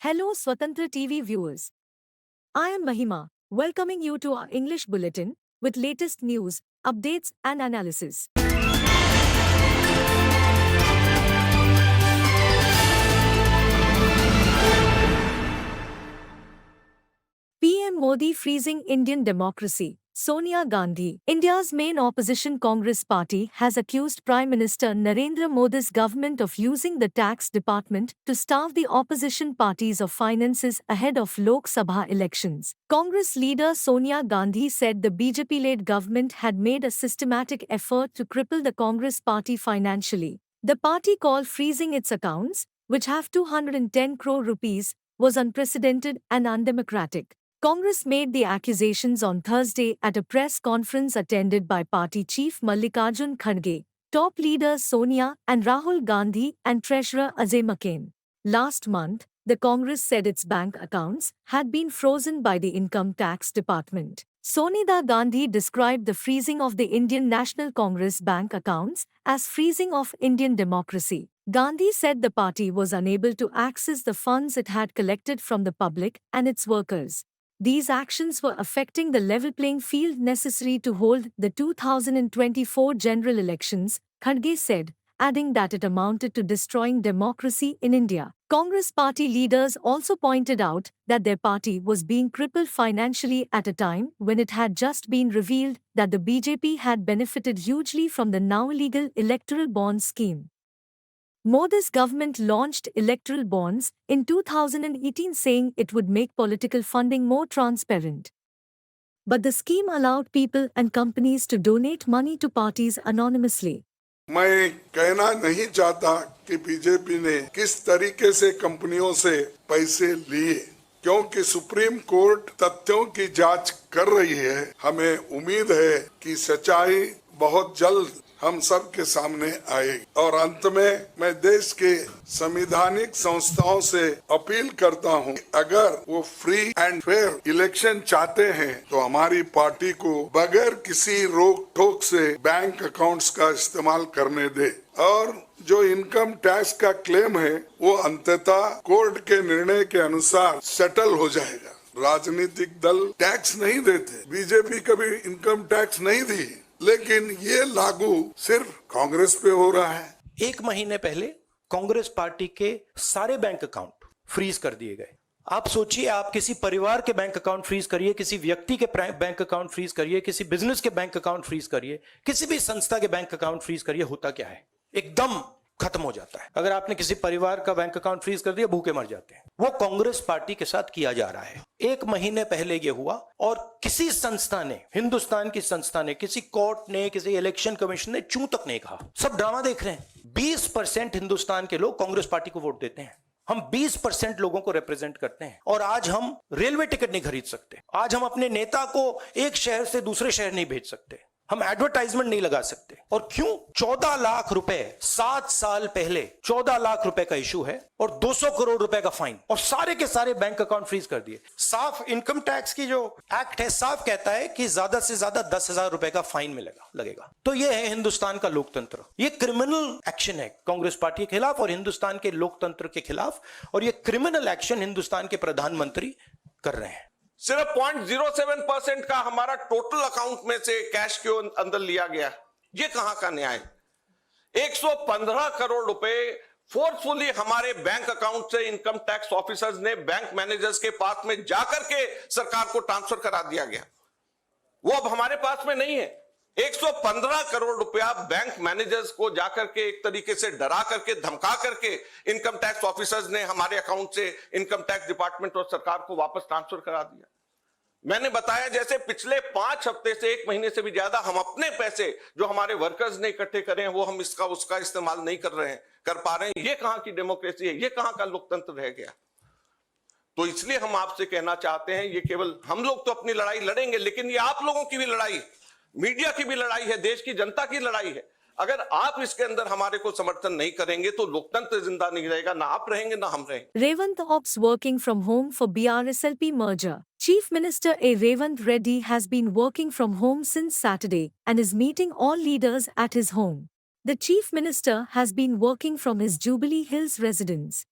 Hello Swatantra TV viewers. I am Mahima, welcoming you to our English Bulletin with latest news, updates and analysis. PM Modi freezing Indian democracy. Sonia Gandhi, India's main opposition Congress party, has accused Prime Minister Narendra Modi's government of using the tax department to starve the opposition parties of finances ahead of Lok Sabha elections. Congress leader Sonia Gandhi said the BJP-led government had made a systematic effort to cripple the Congress party financially. The party called freezing its accounts, which have 210 crore rupees, was unprecedented and undemocratic. Congress made the accusations on Thursday at a press conference attended by party chief Mallikarjun Kharge, top leaders Sonia and Rahul Gandhi and treasurer Ajay Maken. Last month, the Congress said its bank accounts had been frozen by the Income Tax Department. Sonia Gandhi described the freezing of the Indian National Congress bank accounts as freezing of Indian democracy. Gandhi said the party was unable to access the funds it had collected from the public and its workers. These actions were affecting the level playing field necessary to hold the 2024 general elections, Kharge said, adding that it amounted to destroying democracy in India. Congress party leaders also pointed out that their party was being crippled financially at a time when it had just been revealed that the BJP had benefited hugely from the now illegal electoral bond scheme. Modi's government launched electoral bonds in 2018 saying it would make political funding more transparent. But the scheme allowed people and companies to donate money to parties anonymously. मैं कहना नहीं चाहता कि BJP ने किस तरीके से कंपनियों से पैसे लिए, क्योंकि सुप्रीम कोर्ट तथ्यों की जांच कर रही है। हमें उम्मीद है कि सच्चाई बहुत जल्द हम सब के सामने आएगी। और अंत में मैं देश के संवैधानिक संस्थाओं से अपील करता हूं, अगर वो फ्री एंड फेयर इलेक्शन चाहते हैं तो हमारी पार्टी को बगैर किसी रोक टोक से बैंक अकाउंट्स का इस्तेमाल करने दे, और जो इनकम टैक्स का क्लेम है वो अंततः कोर्ट के निर्णय के अनुसार सेटल हो जाएगा। राजनीतिक दल टैक्स नहीं देते, बीजेपी कभी इनकम टैक्स नहीं दी, लेकिन ये लागू सिर्फ कांग्रेस पे हो रहा है। एक महीने पहले कांग्रेस पार्टी के सारे बैंक अकाउंट फ्रीज कर दिए गए। आप सोचिए, आप किसी परिवार के बैंक अकाउंट फ्रीज करिए, किसी व्यक्ति के बैंक अकाउंट फ्रीज करिए, किसी बिजनेस के बैंक अकाउंट फ्रीज करिए, किसी भी संस्था के बैंक अकाउंट फ्रीज करिए, होता क्या है? एकदम खत्म हो जाता है। अगर आपने किसी परिवार का बैंक अकाउंट फ्रीज कर दिया, भूखे मर जाते हैं। वो कांग्रेस पार्टी के साथ किया जा रहा है। एक महीने पहले ये हुआ और किसी संस्था ने, हिंदुस्तान की संस्था ने, किसी कोर्ट ने, किसी इलेक्शन कमीशन ने चूं तक नहीं कहा। सब ड्रामा देख रहे हैं। 20% हिंदुस्तान के लोग कांग्रेस पार्टी को वोट देते हैं। हम 20% लोगों को रिप्रेजेंट करते हैं, और आज हम रेलवे टिकट नहीं खरीद सकते। आज हम अपने नेता को एक शहर से दूसरे शहर नहीं भेज सकते। हम एडवर्टाइजमेंट नहीं लगा सकते। और क्यों? 14 लाख रुपए 7 साल पहले 14 लाख रुपए का इशू है और 200 करोड़ रुपए का फाइन, और सारे के सारे बैंक अकाउंट फ्रीज कर दिए। साफ इनकम टैक्स की जो एक्ट है साफ कहता है कि ज्यादा से ज्यादा 10,000 रुपए का फाइन लगेगा। तो ये है हिंदुस्तान का लोकतंत्र। ये क्रिमिनल एक्शन है कांग्रेस पार्टी के खिलाफ और हिंदुस्तान के लोकतंत्र के खिलाफ, और ये क्रिमिनल एक्शन हिंदुस्तान के प्रधानमंत्री कर रहे हैं। सिर्फ 0.07% का हमारा टोटल अकाउंट में से कैश के अंदर लिया गया। ये कहां का न्याय? 115 करोड़ रुपए फोर्सफुली हमारे बैंक अकाउंट से इनकम टैक्स ऑफिसर्स ने बैंक मैनेजर्स के पास में जाकर के सरकार को ट्रांसफर करा दिया गया। वो अब हमारे पास में नहीं है। 115 करोड़ रुपया बैंक मैनेजर्स को जाकर के एक तरीके से डरा करके, धमका करके इनकम टैक्स ऑफिसर्स ने हमारे अकाउंट से इनकम टैक्स डिपार्टमेंट और सरकार को वापस ट्रांसफर करा दिया। मैंने बताया जैसे पिछले 5 हफ्ते से 1 महीने से भी ज्यादा हम अपने पैसे जो हमारे वर्कर्स ने इकट्ठे करे हैं वो हम उसका इस्तेमाल नहीं कर पा रहे हैं। ये कहां की डेमोक्रेसी है? ये कहां का लोकतंत्र रह गया? तो इसलिए हम आपसे कहना चाहते हैं, ये केवल हम लोग तो अपनी लड़ाई लड़ेंगे, लेकिन ये आप लोगों की भी लड़ाई, मीडिया की भी लड़ाई है, देश की जनता की लड़ाई है। अगर आप इसके अंदर हमारे को समर्थन नहीं करेंगे तो लोकतंत्र जिंदा नहीं रहेगा, ना आप रहेंगे ना हम रहेंगे। Revant opts working from home for BRSLP merger. Chief Minister A. Revant Reddy has been working from home since Saturday and is meeting all leaders at his home. The Chief Minister has been working from his Jubilee Hills residence.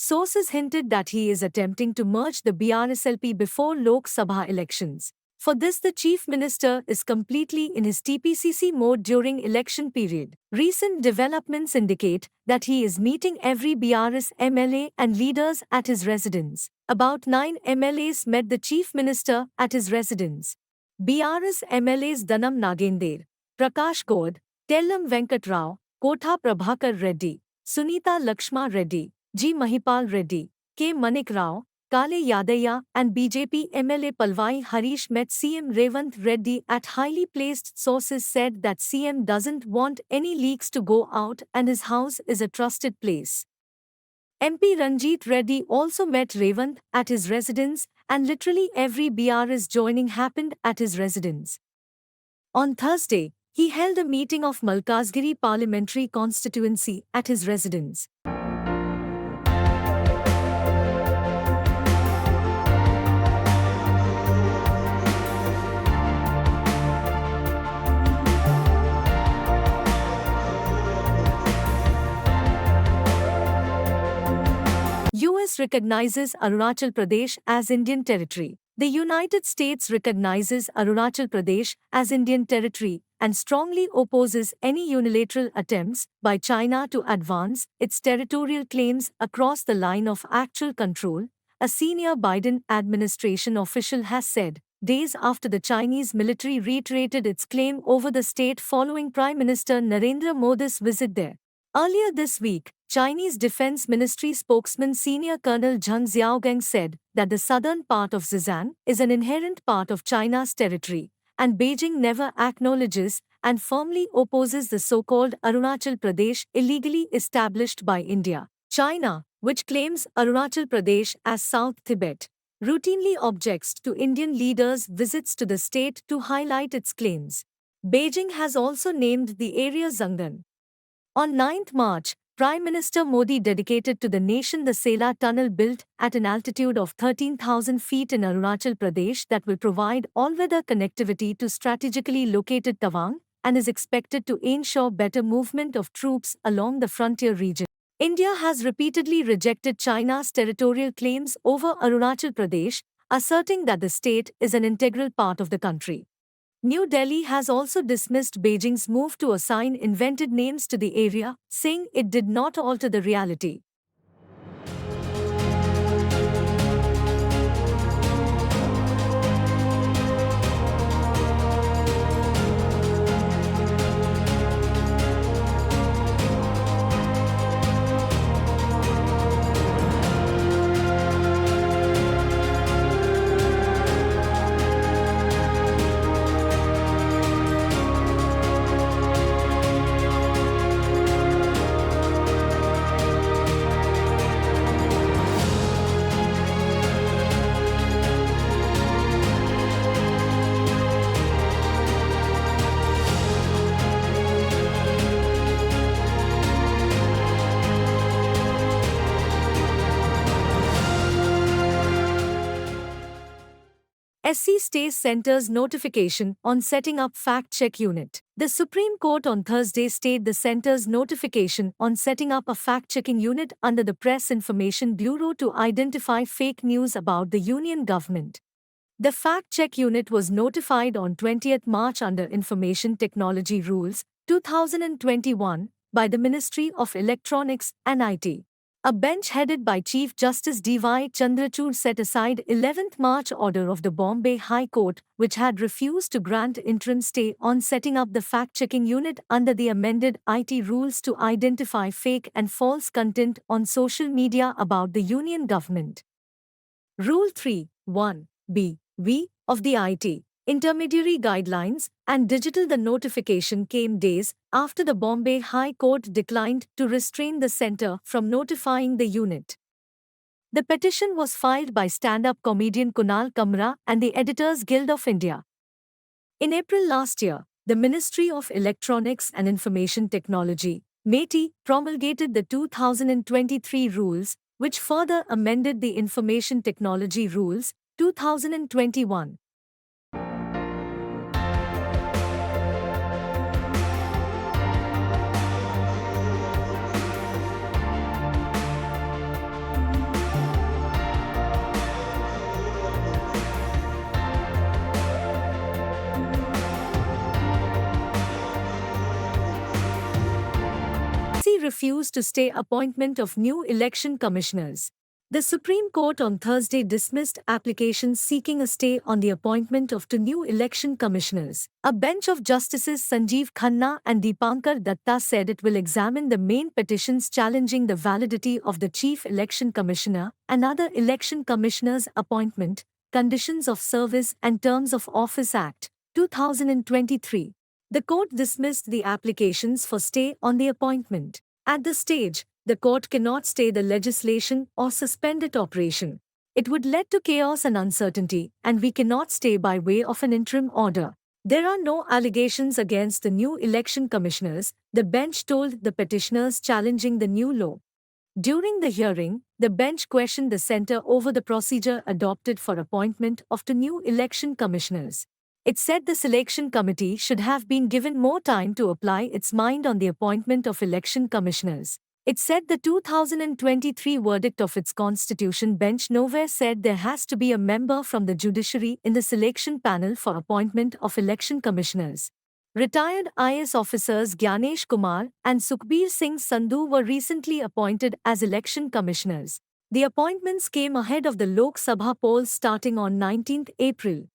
Sources hinted that he is attempting to merge the BRSLP before Lok Sabha elections. For this, the Chief Minister is completely in his TPCC mode during election period. Recent developments indicate that he is meeting every BRS MLA and leaders at his residence. About 9 MLAs met the Chief Minister at his residence. BRS MLAs Danam Nagender, Prakash Gaud, Tellam Venkat Rao, Kotha Prabhakar Reddy, Sunita Lakshma Reddy, G. Mahipal Reddy, K. Manik Rao, Kale Yadaya and BJP MLA Palwai Harish met CM Revant Reddy at highly placed sources said that CM doesn't want any leaks to go out and his house is a trusted place. MP Ranjit Reddy also met Revant at his residence and literally every BRS joining happened at his residence. On Thursday, he held a meeting of Malkazgiri parliamentary constituency at his residence. US recognizes Arunachal Pradesh as Indian territory. The United States recognizes Arunachal Pradesh as Indian territory and strongly opposes any unilateral attempts by China to advance its territorial claims across the line of actual control, a senior Biden administration official has said, days after the Chinese military reiterated its claim over the state following Prime Minister Narendra Modi's visit there. Earlier this week, Chinese Defense Ministry spokesman Senior Colonel Zhang Xiaogang said that the southern part of Xizan is an inherent part of China's territory, and Beijing never acknowledges and firmly opposes the so-called Arunachal Pradesh illegally established by India. China, which claims Arunachal Pradesh as South Tibet, routinely objects to Indian leaders' visits to the state to highlight its claims. Beijing has also named the area Zangdan. On 9th March, Prime Minister Modi dedicated to the nation the Sela tunnel built at an altitude of 13,000 feet in Arunachal Pradesh that will provide all-weather connectivity to strategically located Tawang and is expected to ensure better movement of troops along the frontier region. India has repeatedly rejected China's territorial claims over Arunachal Pradesh, asserting that the state is an integral part of the country. New Delhi has also dismissed Beijing's move to assign invented names to the area, saying it did not alter the reality. SC stays Centre's notification on setting up fact-check unit. The Supreme Court on Thursday stayed the Centre's notification on setting up a fact-checking unit under the Press Information Bureau to identify fake news about the Union government. The fact-check unit was notified on 20th March under Information Technology Rules, 2021, by the Ministry of Electronics and IT. A bench headed by Chief Justice D.Y. Chandrachud set aside 11th March order of the Bombay High Court, which had refused to grant interim stay on setting up the fact-checking unit under the amended IT rules to identify fake and false content on social media about the Union government. Rule 3(1)(b)(v) of the IT Intermediary Guidelines and Digital. The notification came days after the Bombay High Court declined to restrain the centre from notifying the unit. The petition was filed by stand-up comedian Kunal Kamra and the Editors Guild of India. In April last year, the Ministry of Electronics and Information Technology, MeitY, promulgated the 2023 rules, which further amended the Information Technology Rules, 2021. SC refused to stay appointment of new election commissioners. The Supreme Court on Thursday dismissed applications seeking a stay on the appointment of two new election commissioners. A bench of Justices Sanjeev Khanna and Deepankar Datta said it will examine the main petitions challenging the validity of the Chief Election Commissioner and other election commissioners' appointment, Conditions of Service and Terms of Office Act, 2023. The court dismissed the applications for stay on the appointment. At this stage, the court cannot stay the legislation or suspend its operation. It would lead to chaos and uncertainty, and we cannot stay by way of an interim order. There are no allegations against the new election commissioners, the bench told the petitioners challenging the new law. During the hearing, the bench questioned the centre over the procedure adopted for appointment of two new election commissioners. It said the selection committee should have been given more time to apply its mind on the appointment of election commissioners. It said the 2023 verdict of its constitution bench nowhere said there has to be a member from the judiciary in the selection panel for appointment of election commissioners. Retired IS officers Gyanesh Kumar and Sukhbir Singh Sandhu were recently appointed as election commissioners. The appointments came ahead of the Lok Sabha polls starting on 19 April.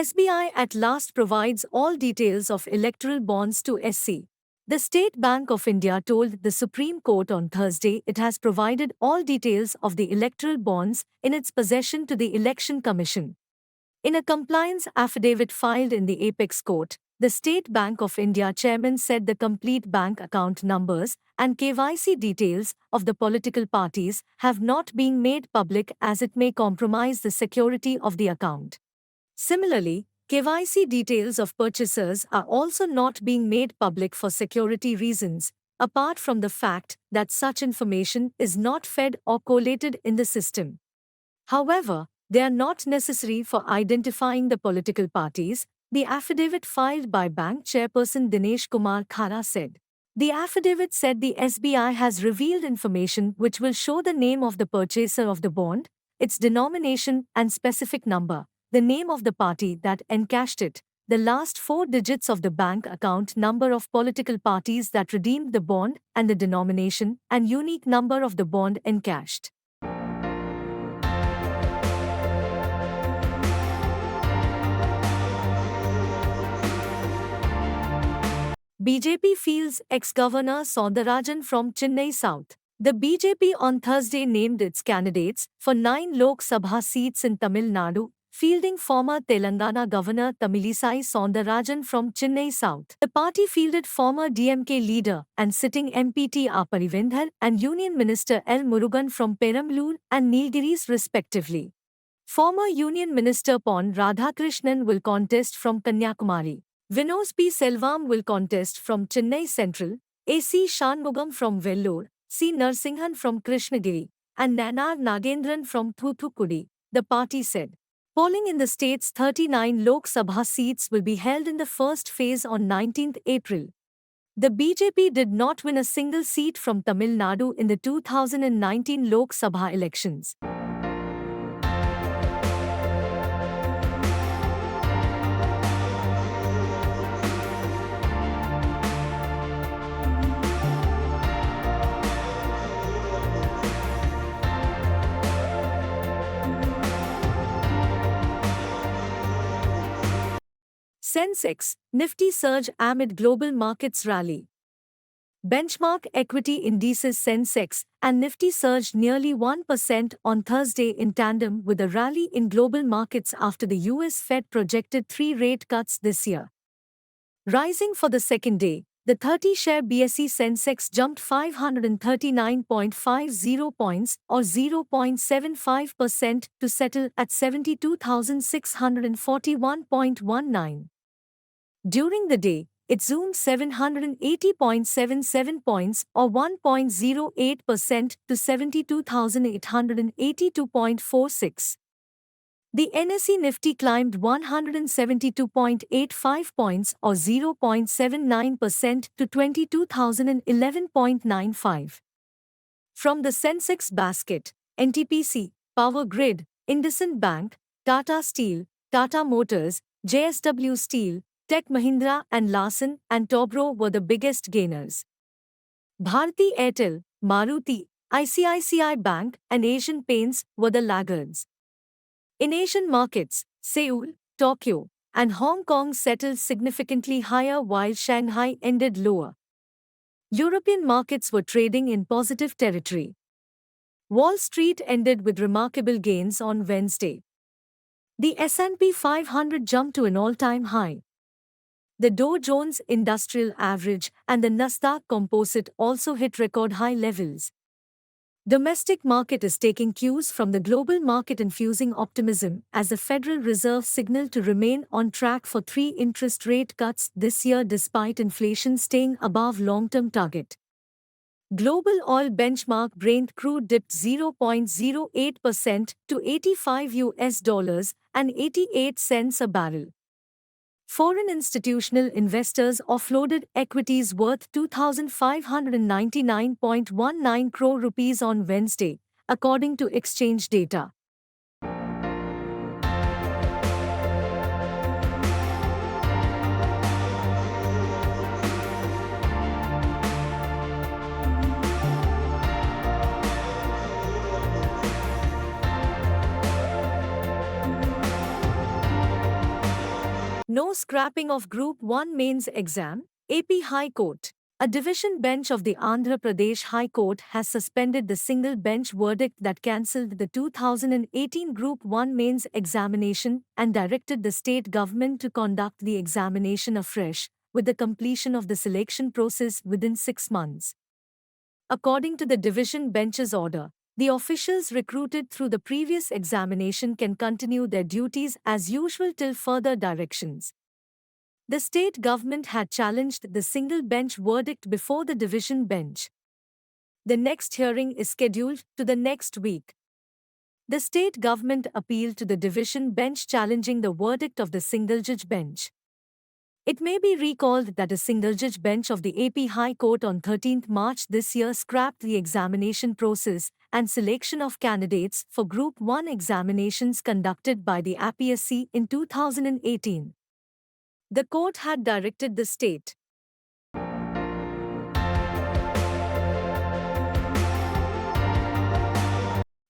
SBI at last provides all details of electoral bonds to SC. The State Bank of India told the Supreme Court on Thursday it has provided all details of the electoral bonds in its possession to the Election Commission. In a compliance affidavit filed in the Apex Court, the State Bank of India chairman said the complete bank account numbers and KYC details of the political parties have not been made public as it may compromise the security of the account. Similarly, KYC details of purchasers are also not being made public for security reasons, apart from the fact that such information is not fed or collated in the system. However, they are not necessary for identifying the political parties, the affidavit filed by Bank Chairperson Dinesh Kumar Khara said. The affidavit said the SBI has revealed information which will show the name of the purchaser of the bond, its denomination and specific number, the name of the party that encashed it, the last four digits of the bank account number of political parties that redeemed the bond, and the denomination and unique number of the bond encashed. BJP fields ex-Governor Soundarajan from Chennai South. The BJP on Thursday named its candidates for 9 Lok Sabha seats in Tamil Nadu, fielding former Telangana Governor Tamilisai Soundarajan from Chennai South. The party fielded former DMK leader and sitting MP T. R. Parivendar and Union Minister L. Murugan from Perambalur and Nilgiris respectively. Former Union Minister Pon Radhakrishnan will contest from Kanyakumari. Vinod P. Selvam will contest from Chennai Central, A.C. Shanmugam from Vellore, C. Narsinghan from Krishnagiri, and Nanar Nagendran from Thuthukudi, the party said. Polling in the state's 39 Lok Sabha seats will be held in the first phase on 19 April. The BJP did not win a single seat from Tamil Nadu in the 2019 Lok Sabha elections. Sensex, Nifty surge amid global markets rally. Benchmark equity indices Sensex and Nifty surged nearly 1% on Thursday in tandem with a rally in global markets after the US Fed projected 3 rate cuts this year. Rising for the second day, the 30-share BSE Sensex jumped 539.50 points or 0.75% to settle at 72,641.19. During the day, it zoomed 780.77 points or 1.08% to 72,882.46. The NSE Nifty climbed 172.85 points or 0.79% to 22,011.95. From the Sensex basket, NTPC, Power Grid, IndusInd Bank, Tata Steel, Tata Motors, JSW Steel, Tech Mahindra and Larsen and Toubro were the biggest gainers. Bharti Airtel, Maruti, ICICI Bank and Asian Paints were the laggards. In Asian markets, Seoul, Tokyo, and Hong Kong settled significantly higher while Shanghai ended lower. European markets were trading in positive territory. Wall Street ended with remarkable gains on Wednesday. The S&P 500 jumped to an all-time high. The Dow Jones Industrial Average and the Nasdaq Composite also hit record high levels. Domestic market is taking cues from the global market, infusing optimism as the Federal Reserve signaled to remain on track for 3 interest rate cuts this year despite inflation staying above long-term target. Global oil benchmark Brent crude dipped 0.08% to $85.88 a barrel. Foreign institutional investors offloaded equities worth 2,599.19 crore rupees on Wednesday, according to exchange data. No scrapping of Group 1 mains exam, AP High Court. A division bench of the Andhra Pradesh High Court has suspended the single bench verdict that cancelled the 2018 Group 1 mains examination and directed the state government to conduct the examination afresh, with the completion of the selection process within 6 months. According to the division bench's order, the officials recruited through the previous examination can continue their duties as usual till further directions. The state government had challenged the single bench verdict before the division bench. The next hearing is scheduled to the next week. The state government appealed to the division bench challenging the verdict of the single-judge bench. It may be recalled that a single-judge bench of the AP High Court on 13 March this year scrapped the examination process and selection of candidates for Group 1 examinations conducted by the APSC in 2018. The court had directed the state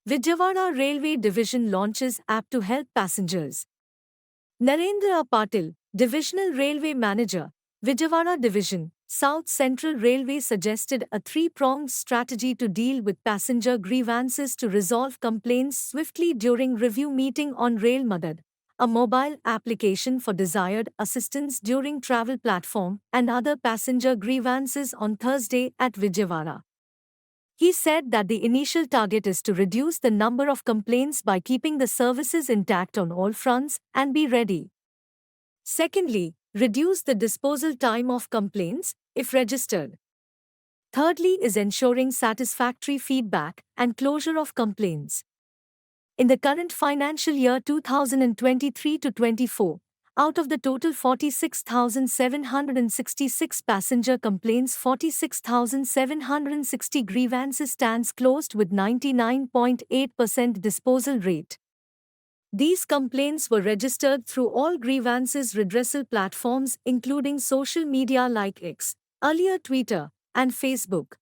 Vijayawada Railway Division launches app to help passengers. Narendra Patil, Divisional Railway Manager, Vijayawada Division, South Central Railway suggested a 3-pronged strategy to deal with passenger grievances to resolve complaints swiftly during review meeting on Rail Madad, a mobile application for desired assistance during travel platform and other passenger grievances on Thursday at Vijayawada. He said that the initial target is to reduce the number of complaints by keeping the services intact on all fronts and be ready. Secondly, reduce the disposal time of complaints, if registered. Thirdly is ensuring satisfactory feedback and closure of complaints. In the current financial year 2023-24, out of the total 46,766 passenger complaints, 46,760 grievances stands closed with 99.8% disposal rate. These complaints were registered through all grievances redressal platforms including social media like X, earlier Twitter, and Facebook.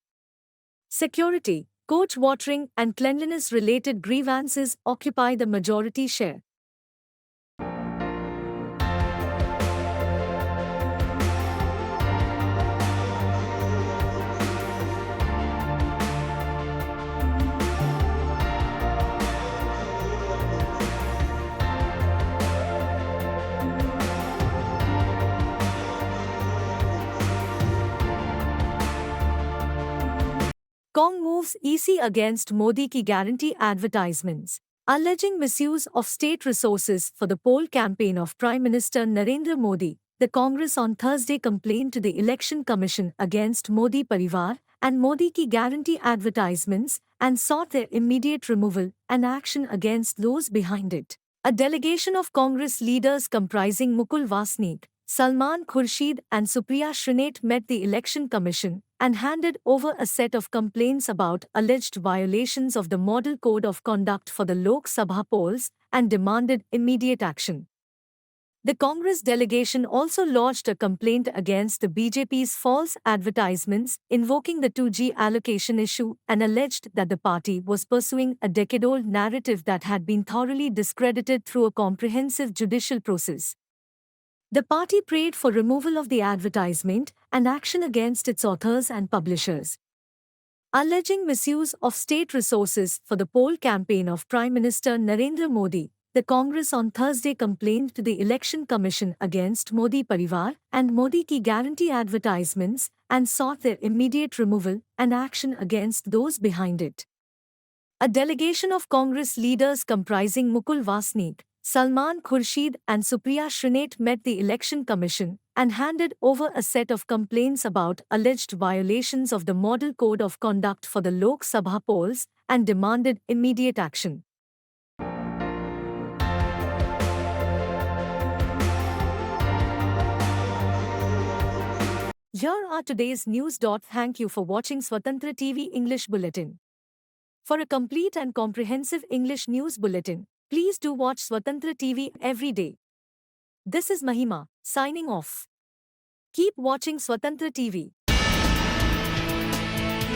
Security, coach watering and cleanliness-related grievances occupy the majority share. Cong moves EC against Modi ki guarantee advertisements, alleging misuse of state resources for the poll campaign of Prime Minister Narendra Modi. The Congress on Thursday complained to the Election Commission against Modi Parivar and Modi ki guarantee advertisements and sought their immediate removal and action against those behind it. A delegation of Congress leaders comprising Mukul Vasnik, Salman Khurshid and Supriya Shrinate met the Election Commission and handed over a set of complaints about alleged violations of the Model Code of Conduct for the Lok Sabha polls and demanded immediate action. The Congress delegation also lodged a complaint against the BJP's false advertisements invoking the 2G allocation issue and alleged that the party was pursuing a decade-old narrative that had been thoroughly discredited through a comprehensive judicial process. The party prayed for removal of the advertisement and action against its authors and publishers. Alleging misuse of state resources for the poll campaign of Prime Minister Narendra Modi, the Congress on Thursday complained to the Election Commission against Modi Parivar and Modi Ki Guarantee advertisements and sought their immediate removal and action against those behind it. A delegation of Congress leaders comprising Mukul Vasnik, Salman Khurshid and Supriya Shrinate met the Election Commission and handed over a set of complaints about alleged violations of the Model Code of Conduct for the Lok Sabha polls and demanded immediate action. Here are today's news. Thank you for watching Swatantra TV English Bulletin. For a complete and comprehensive English news bulletin, please do watch Swatantra TV every day. This is Mahima, signing off. Keep watching Swatantra TV.